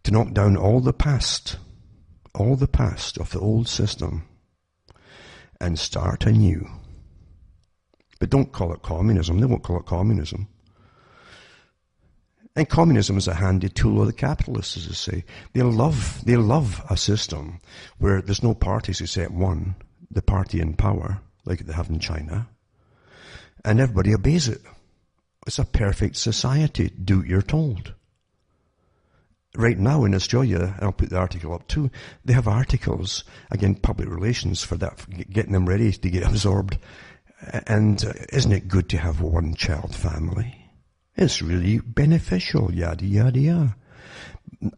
to knock down all the past of the old system and start anew. But don't call it communism. They won't call it communism. And communism is a handy tool of the capitalists, as I say. They love a system where there's no parties except one, the party in power, like they have in China, and everybody obeys it. It's a perfect society. Do what you're told. Right now in Australia, and I'll put the article up too, they have articles, again, public relations for that, for getting them ready to get absorbed. And isn't it good to have one child family? It's really beneficial, yada, yada, yada.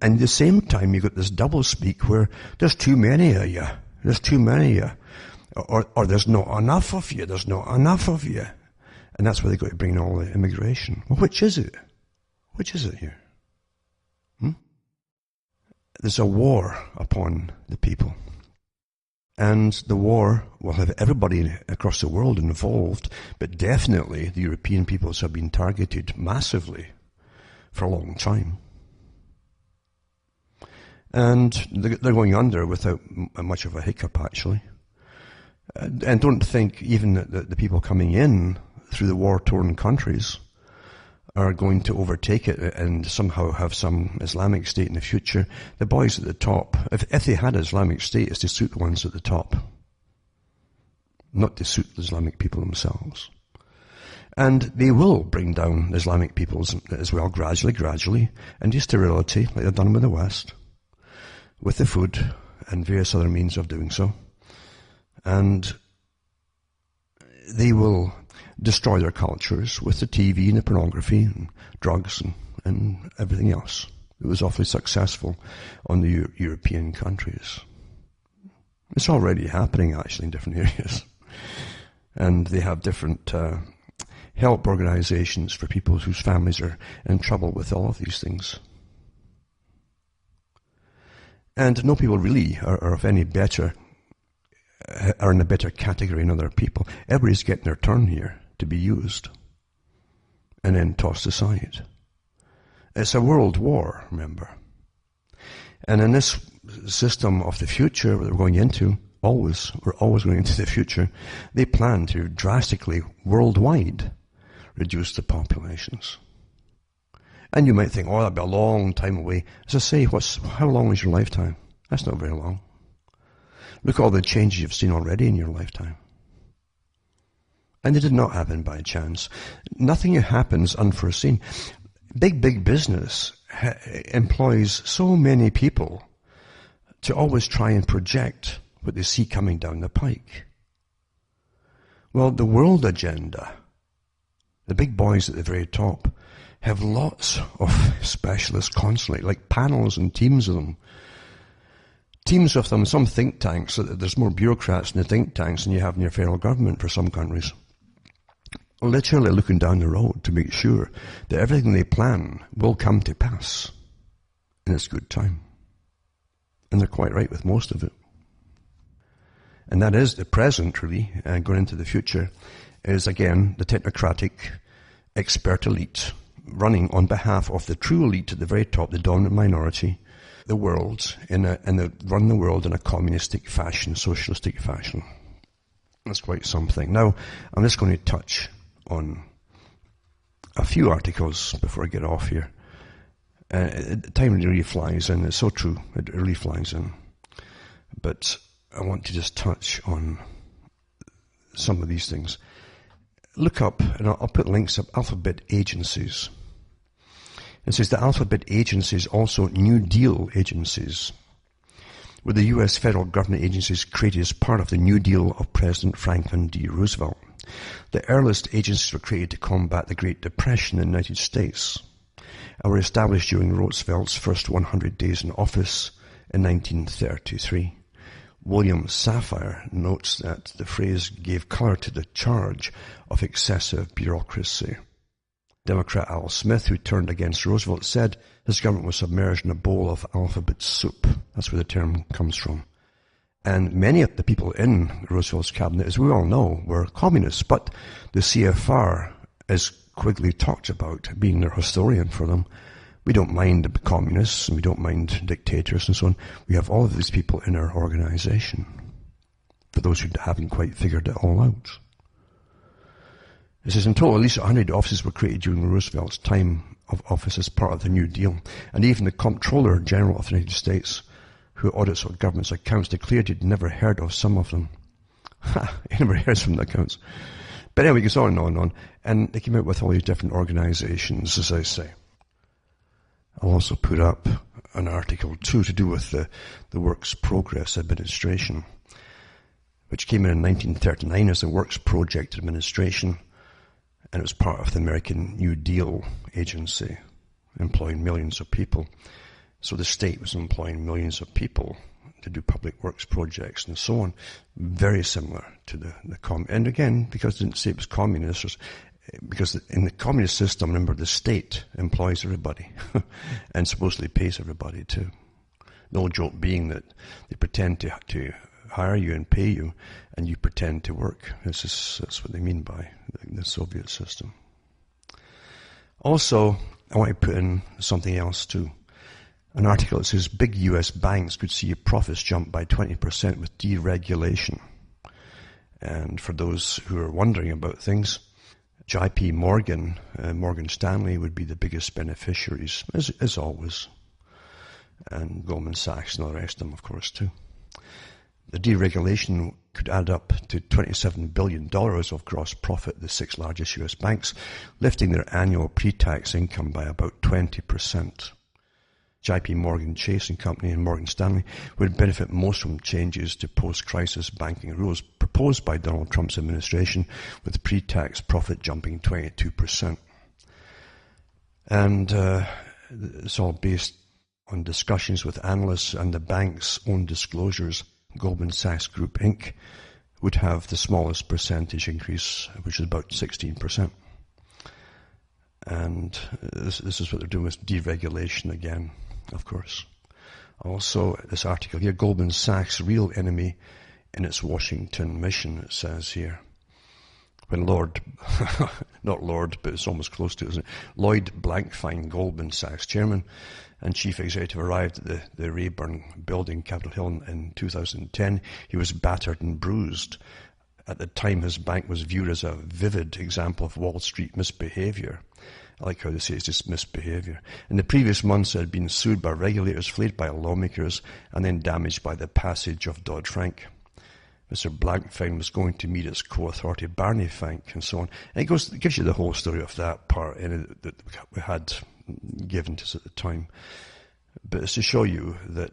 And at the same time, you've got this double speak where there's too many of you. There's too many of you. Or there's not enough of you. There's not enough of you. And that's why they've got to bring in all the immigration. Well, which is it? Which is it here? There's a war upon the people. And the war will have everybody across the world involved, but definitely the European peoples have been targeted massively for a long time. And they're going under without much of a hiccup, actually. And don't think even that the people coming in through the war-torn countries are going to overtake it and somehow have some Islamic State in the future. The boys at the top, if they had Islamic State, it's to suit the ones at the top, not to suit the Islamic people themselves. And they will bring down Islamic peoples as well, gradually, into sterility, like they've done with the West, with the food and various other means of doing so. And they will destroy their cultures with the TV and the pornography and drugs and everything else. It was awfully successful on the European countries. It's already happening, actually, in different areas. And they have different help organizations for people whose families are in trouble with all of these things. And no people really are of any better, are in a better category than other people. Everybody's getting their turn here to be used and then tossed aside. It's a world war, remember. And in this system of the future that we're going into, we're always going into the future, they plan to drastically, worldwide, reduce the populations. And you might think, oh, that'll be a long time away. As I say, how long is your lifetime? That's not very long. Look at all the changes you've seen already in your lifetime. And it did not happen by chance. Nothing happens unforeseen. Big business employs so many people to always try and project what they see coming down the pike. Well, the world agenda, the big boys at the very top, have lots of specialists constantly, like panels and teams of them. Teams of them, some think tanks, so that there's more bureaucrats in the think tanks than you have in your federal government for some countries. Literally looking down the road to make sure that everything they plan will come to pass in its good time. And they're quite right with most of it. And that is the present, really, and going into the future, is again the technocratic expert elite running on behalf of the true elite at the very top, the dominant minority, the world, run the world in a communistic fashion, socialistic fashion. That's quite something. Now, I'm just going to touch on a few articles before I get off here. Time really flies in. It's so true. It really flies in. But I want to just touch on some of these things. Look up, and I'll put links up, alphabet agencies. It says the alphabet agencies, also New Deal agencies, were the U.S. federal government agencies created as part of the New Deal of President Franklin D. Roosevelt. The earliest agencies were created to combat the Great Depression in the United States and were established during Roosevelt's first 100 days in office in 1933. William Safire notes that the phrase gave color to the charge of excessive bureaucracy. Democrat Al Smith, who turned against Roosevelt, said his government was submerged in a bowl of alphabet soup. That's where the term comes from. And many of the people in Roosevelt's cabinet, as we all know, were communists. But the CFR, as Quigley talked about, being their historian for them, we don't mind the communists and we don't mind dictators and so on. We have all of these people in our organization, for those who haven't quite figured it all out. It says in total, at least 100 offices were created during Roosevelt's time of office as part of the New Deal. And even the Comptroller General of the United States, who audits our government's accounts, declared he'd never heard of some of them. He never heard some of the accounts. But anyway, it goes on and on and on. And they came out with all these different organizations, as I say. I'll also put up an article, too, to do with the Works Progress Administration, which came in 1939 as the Works Project Administration, and it was part of the American New Deal Agency, employing millions of people. So the state was employing millions of people to do public works projects and so on, very similar to the and again, because it didn't say it was communist, because in the communist system, remember, the state employs everybody and supposedly pays everybody too. The old joke being that they pretend to hire you and pay you, and you pretend to work. That's what they mean by the Soviet system. Also, I want to put in something else too. An article that says big US banks could see profits jump by 20% with deregulation. And for those who are wondering about things, JP Morgan, Morgan Stanley would be the biggest beneficiaries, as always. And Goldman Sachs and all the rest of them, of course, too. The deregulation could add up to $27 billion of gross profit, the 6 largest US banks, lifting their annual pre-tax income by about 20%. JP Morgan Chase and Company and Morgan Stanley would benefit most from changes to post-crisis banking rules proposed by Donald Trump's administration, with pre-tax profit jumping 22%. And it's all based on discussions with analysts and the bank's own disclosures. Goldman Sachs Group Inc. would have the smallest percentage increase, which is about 16%. And this is what they're doing with deregulation again, of course. Also, this article here, Goldman Sachs' real enemy in its Washington mission, it says here. When not Lord, but it's almost close to it, isn't it? Lloyd Blankfein, Goldman Sachs chairman and chief executive, arrived at the Rayburn building, Capitol Hill, in 2010. He was battered and bruised. At the time, his bank was viewed as a vivid example of Wall Street misbehavior. I like how they say it's just misbehavior. In the previous months, it had been sued by regulators, flayed by lawmakers, and then damaged by the passage of Dodd-Frank. Mr. Blankfein was going to meet its co-authority, Barney Frank, and so on. And it gives you the whole story of that part in it that we had given to us at the time. But it's to show you that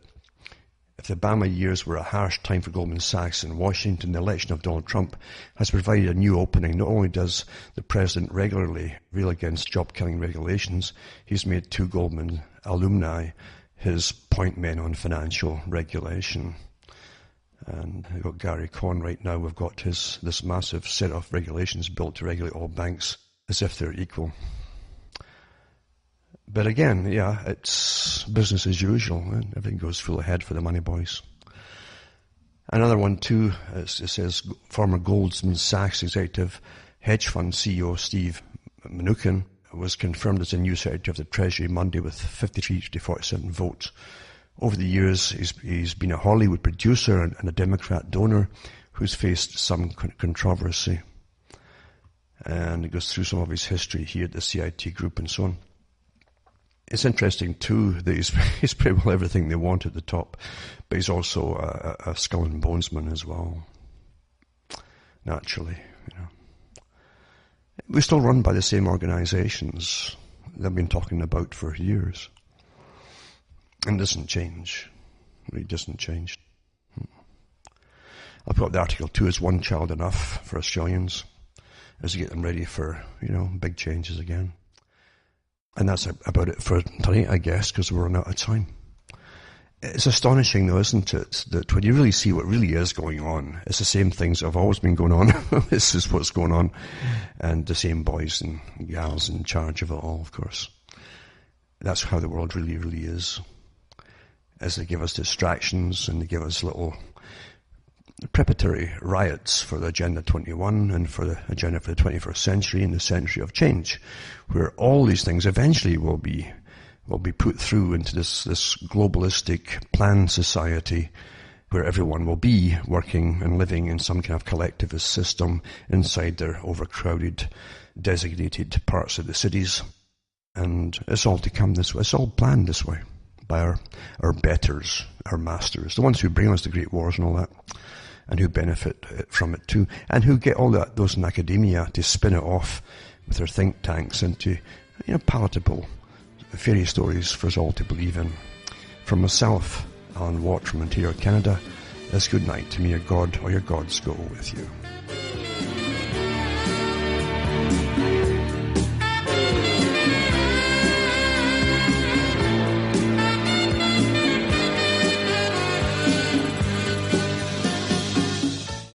if the Obama years were a harsh time for Goldman Sachs in Washington, the election of Donald Trump has provided a new opening. Not only does the president regularly rail against job-killing regulations, he's made 2 Goldman alumni his point men on financial regulation. And we've got Gary Cohn right now. We've got this massive set of regulations built to regulate all banks as if they're equal. But again, yeah, it's business as usual. And everything goes full ahead for the money boys. Another one too, it says former Goldman Sachs executive hedge fund CEO Steve Mnuchin was confirmed as a new Secretary of the Treasury Monday with 53 to 47 votes. Over the years, he's been a Hollywood producer and a Democrat donor who's faced some controversy. And it goes through some of his history here at the CIT group and so on. It's interesting too that he's pretty well everything they want at the top, but he's also a skull and bonesman as well. Naturally, you know. We're still run by the same organizations they've been talking about for years. And it doesn't change. It really doesn't change. I've got the article too, is one child enough for Australians as to get them ready for, big changes again. And that's about it for tonight, I guess, because we're running out of time. It's astonishing though, isn't it, that when you really see what really is going on, it's the same things that have always been going on. This is what's going on. And the same boys and gals in charge of it all, of course. That's how the world really, really is. As they give us distractions and they give us little preparatory riots for the Agenda 21 and for the agenda for the 21st century and the century of change, where all these things eventually will be put through into this globalistic planned society where everyone will be working and living in some kind of collectivist system inside their overcrowded, designated parts of the cities. And it's all to come this way. It's all planned this way by our betters, our masters, the ones who bring us the great wars and all that, and who benefit from it too, and who get all those in academia to spin it off with their think tanks into palatable fairy stories for us all to believe in. From myself, Alan Watt from Ontario, Canada, this good night. May your God or your gods go with you.